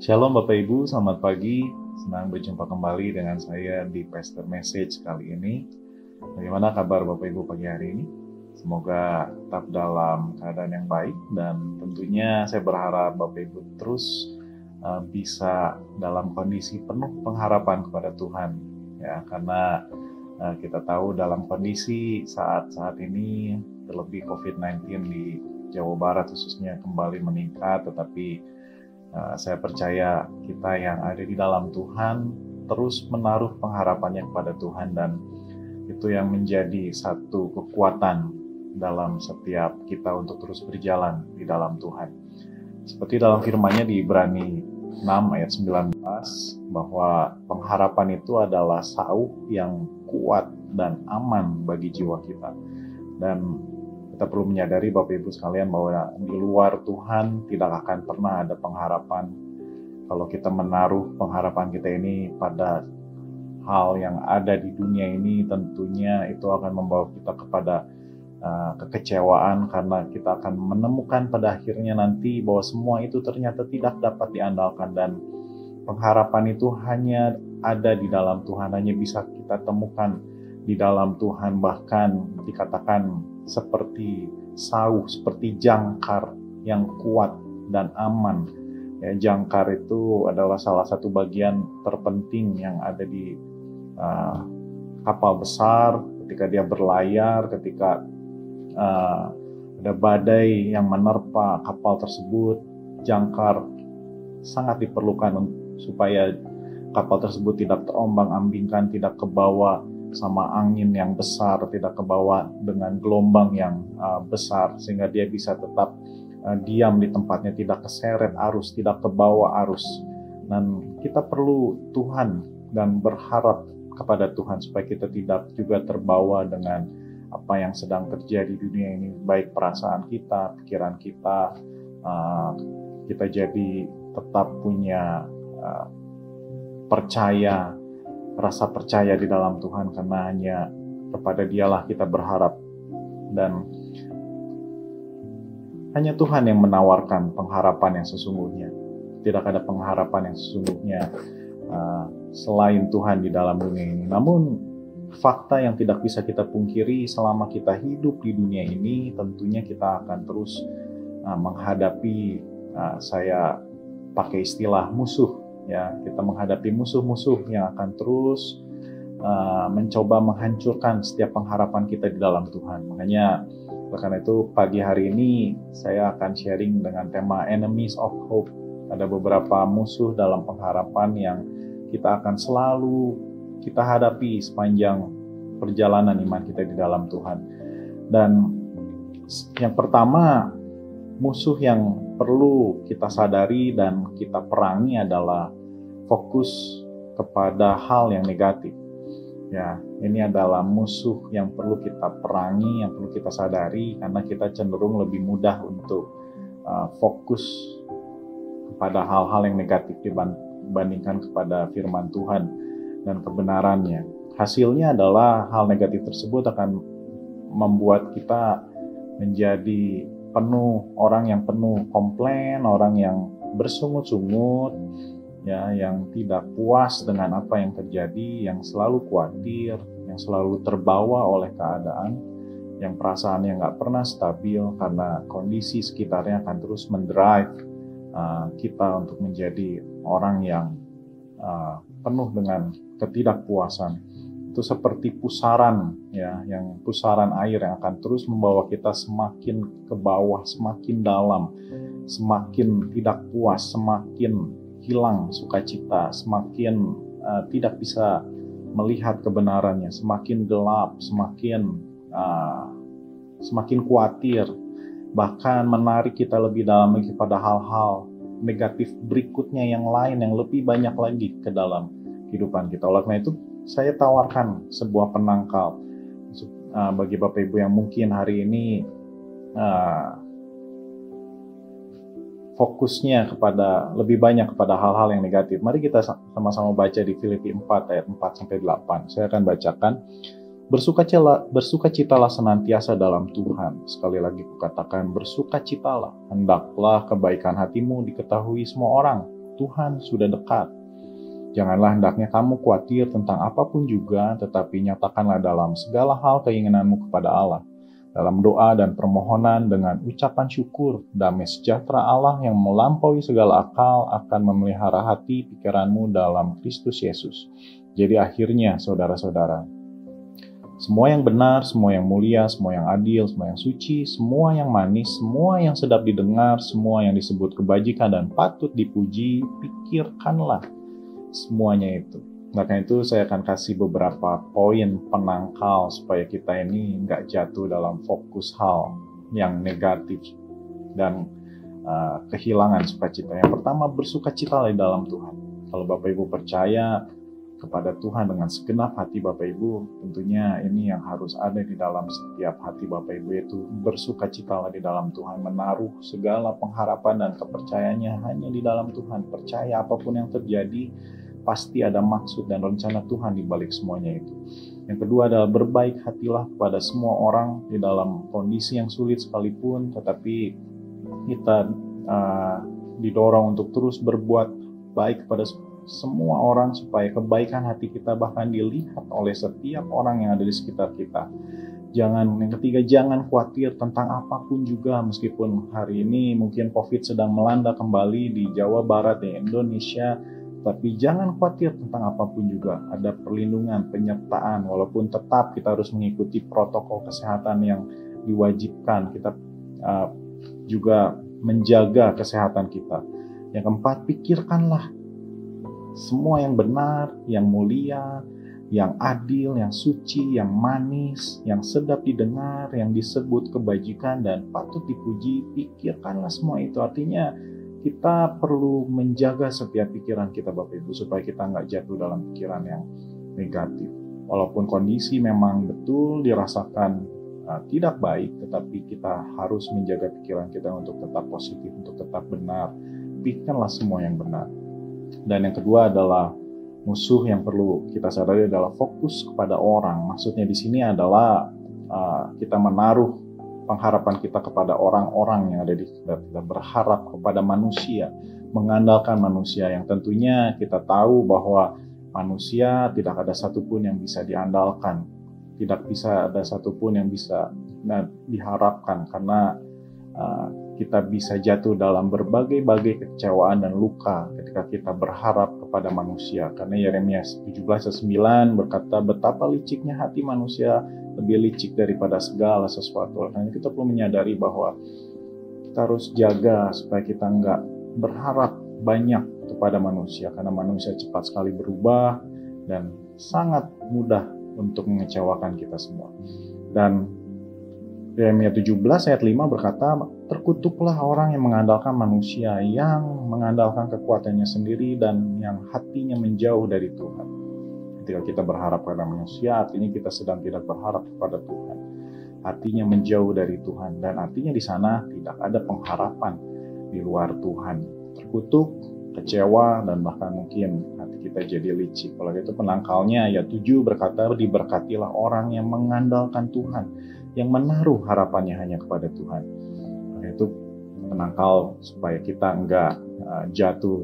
Shalom Bapak Ibu, selamat pagi. Senang berjumpa kembali dengan saya di Pastor Message kali ini. Bagaimana kabar Bapak Ibu pagi hari ini? Semoga tetap dalam keadaan yang baik dan tentunya saya berharap Bapak Ibu terus bisa dalam kondisi penuh pengharapan kepada Tuhan. Ya, karena kita tahu dalam kondisi saat-saat ini terlebih COVID-19 di Jawa Barat khususnya kembali meningkat, tetapi saya percaya kita yang ada di dalam Tuhan terus menaruh pengharapannya kepada Tuhan, dan itu yang menjadi satu kekuatan dalam setiap kita untuk terus berjalan di dalam Tuhan. Seperti dalam firman-Nya di Ibrani 6 ayat 19, bahwa pengharapan itu adalah sauh yang kuat dan aman bagi jiwa kita. Dan kita perlu menyadari Bapak Ibu sekalian bahwa di luar Tuhan tidak akan pernah ada pengharapan. Kalau kita menaruh pengharapan kita ini pada hal yang ada di dunia ini, tentunya itu akan membawa kita kepada kekecewaan, karena kita akan menemukan pada akhirnya nanti bahwa semua itu ternyata tidak dapat diandalkan, dan pengharapan itu hanya ada di dalam Tuhan, hanya bisa kita temukan di dalam Tuhan. Bahkan dikatakan seperti sauh, seperti jangkar yang kuat dan aman. Ya, jangkar itu adalah salah satu bagian terpenting yang ada di kapal besar ketika dia berlayar, ketika ada badai yang menerpa kapal tersebut. Jangkar sangat diperlukan supaya kapal tersebut tidak terombang-ambingkan, tidak kebawa sama angin yang besar, tidak kebawa dengan gelombang yang besar, sehingga dia bisa tetap diam di tempatnya, tidak keseret arus, tidak kebawa arus. Dan kita perlu Tuhan dan berharap kepada Tuhan supaya kita tidak juga terbawa dengan apa yang sedang terjadi di dunia ini, baik perasaan kita, pikiran kita, kita jadi tetap punya rasa percaya di dalam Tuhan, karena hanya kepada Dialah kita berharap, dan hanya Tuhan yang menawarkan pengharapan yang sesungguhnya. Tidak ada pengharapan yang sesungguhnya selain Tuhan di dalam dunia ini. Namun fakta yang tidak bisa kita pungkiri, selama kita hidup di dunia ini, tentunya kita akan terus menghadapi, saya pakai istilah musuh. Ya, kita menghadapi musuh-musuh yang akan terus mencoba menghancurkan setiap pengharapan kita di dalam Tuhan. Makanya karena itu pagi hari ini saya akan sharing dengan tema Enemies of Hope. Ada beberapa musuh dalam pengharapan yang kita akan selalu kita hadapi sepanjang perjalanan iman kita di dalam Tuhan. Dan yang pertama, musuh yang perlu kita sadari dan kita perangi adalah fokus kepada hal yang negatif. Ya, ini adalah musuh yang perlu kita perangi, yang perlu kita sadari, karena kita cenderung lebih mudah untuk fokus kepada hal-hal yang negatif dibandingkan kepada firman Tuhan dan kebenarannya. Hasilnya adalah hal negatif tersebut akan membuat kita menjadi orang yang penuh komplain, orang yang bersungut-sungut, ya, yang tidak puas dengan apa yang terjadi, yang selalu khawatir, yang selalu terbawa oleh keadaan, yang perasaannya nggak pernah stabil karena kondisi sekitarnya akan terus mendrive kita untuk menjadi orang yang penuh dengan ketidakpuasan. Itu seperti pusaran, ya, yang pusaran air yang akan terus membawa kita semakin ke bawah, semakin dalam, semakin tidak puas, semakin hilang sukacita, semakin tidak bisa melihat kebenarannya, semakin gelap, semakin khawatir, bahkan menarik kita lebih dalam lagi pada hal-hal negatif berikutnya yang lain, yang lebih banyak lagi ke dalam kehidupan kita. Oleh karena itu, saya tawarkan sebuah penangkal bagi Bapak Ibu yang mungkin hari ini fokusnya lebih banyak kepada hal-hal yang negatif. Mari kita sama-sama baca di Filipi 4 ayat 4-8. Saya akan bacakan. Bersukacitalah senantiasa dalam Tuhan. Sekali lagi kukatakan, bersukacitalah. Hendaklah kebaikan hatimu diketahui semua orang. Tuhan sudah dekat. Janganlah hendaknya kamu khawatir tentang apapun juga, tetapi nyatakanlah dalam segala hal keinginanmu kepada Allah. Dalam doa dan permohonan dengan ucapan syukur, damai sejahtera Allah yang melampaui segala akal akan memelihara hati pikiranmu dalam Kristus Yesus. Jadi akhirnya, saudara-saudara, semua yang benar, semua yang mulia, semua yang adil, semua yang suci, semua yang manis, semua yang sedap didengar, semua yang disebut kebajikan dan patut dipuji, pikirkanlah semuanya itu. Nah, karena itu saya akan kasih beberapa poin penangkal supaya kita ini nggak jatuh dalam fokus hal yang negatif dan kehilangan sukacita. Yang pertama, bersukacita di dalam Tuhan. Kalau Bapak Ibu percaya kepada Tuhan dengan segenap hati Bapak Ibu, tentunya ini yang harus ada di dalam setiap hati Bapak Ibu, yaitu bersukacitalah di dalam Tuhan, menaruh segala pengharapan dan kepercayaannya hanya di dalam Tuhan. Percaya apapun yang terjadi, pasti ada maksud dan rencana Tuhan di balik semuanya itu. Yang kedua adalah berbaik hatilah kepada semua orang di dalam kondisi yang sulit sekalipun, tetapi kita didorong untuk terus berbuat baik kepada semua orang supaya kebaikan hati kita bahkan dilihat oleh setiap orang yang ada di sekitar kita. Yang ketiga, jangan khawatir tentang apapun juga, meskipun hari ini mungkin COVID sedang melanda kembali di Jawa Barat, di Indonesia, tapi jangan khawatir tentang apapun juga. Ada perlindungan, penyertaan, walaupun tetap kita harus mengikuti protokol kesehatan yang diwajibkan. Kita juga menjaga kesehatan kita. Yang keempat, pikirkanlah semua yang benar, yang mulia, yang adil, yang suci, yang manis, yang sedap didengar, yang disebut kebajikan dan patut dipuji, pikirkanlah semua itu. Artinya kita perlu menjaga setiap pikiran kita Bapak Ibu, supaya kita nggak jatuh dalam pikiran yang negatif. Walaupun kondisi memang betul dirasakan tidak baik, tetapi kita harus menjaga pikiran kita untuk tetap positif, untuk tetap benar. Pikirkanlah semua yang benar. Dan yang kedua adalah musuh yang perlu kita sadari adalah fokus kepada orang. Maksudnya di sini adalah kita menaruh pengharapan kita kepada orang-orang yang ada di sekitar kita, berharap kepada manusia, mengandalkan manusia yang tentunya kita tahu bahwa manusia tidak ada satupun yang bisa diandalkan, tidak bisa ada satupun yang bisa diharapkan, karena kita bisa jatuh dalam berbagai-bagai kekecewaan dan luka ketika kita berharap kepada manusia. Karena Yeremia 17:9 berkata, betapa liciknya hati manusia, lebih licik daripada segala sesuatu. Karena kita perlu menyadari bahwa kita harus jaga supaya kita nggak berharap banyak kepada manusia, karena manusia cepat sekali berubah dan sangat mudah untuk mengecewakan kita semua. Dan Yeremia 17 ayat 5 berkata, terkutuklah orang yang mengandalkan manusia, yang mengandalkan kekuatannya sendiri dan yang hatinya menjauh dari Tuhan. Ketika kita berharap pada manusia, artinya kita sedang tidak berharap kepada Tuhan. Hatinya menjauh dari Tuhan, dan artinya di sana tidak ada pengharapan di luar Tuhan. Terkutuk, kecewa, dan bahkan mungkin hati kita jadi licik. Kalau itu penangkalnya ayat 7 berkata, diberkatilah orang yang mengandalkan Tuhan, yang menaruh harapannya hanya kepada Tuhan. Itu penangkal supaya kita enggak jatuh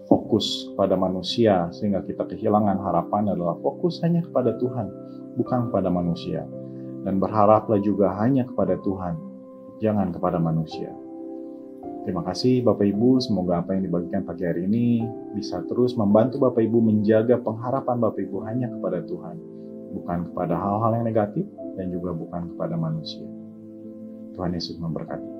fokus pada manusia sehingga kita kehilangan harapan, adalah fokus hanya kepada Tuhan, bukan kepada manusia. Dan berharaplah juga hanya kepada Tuhan, jangan kepada manusia. Terima kasih Bapak Ibu, semoga apa yang dibagikan pagi hari ini bisa terus membantu Bapak Ibu menjaga pengharapan Bapak Ibu hanya kepada Tuhan, bukan kepada hal-hal yang negatif dan juga bukan kepada manusia. Tuhan Yesus memberkati.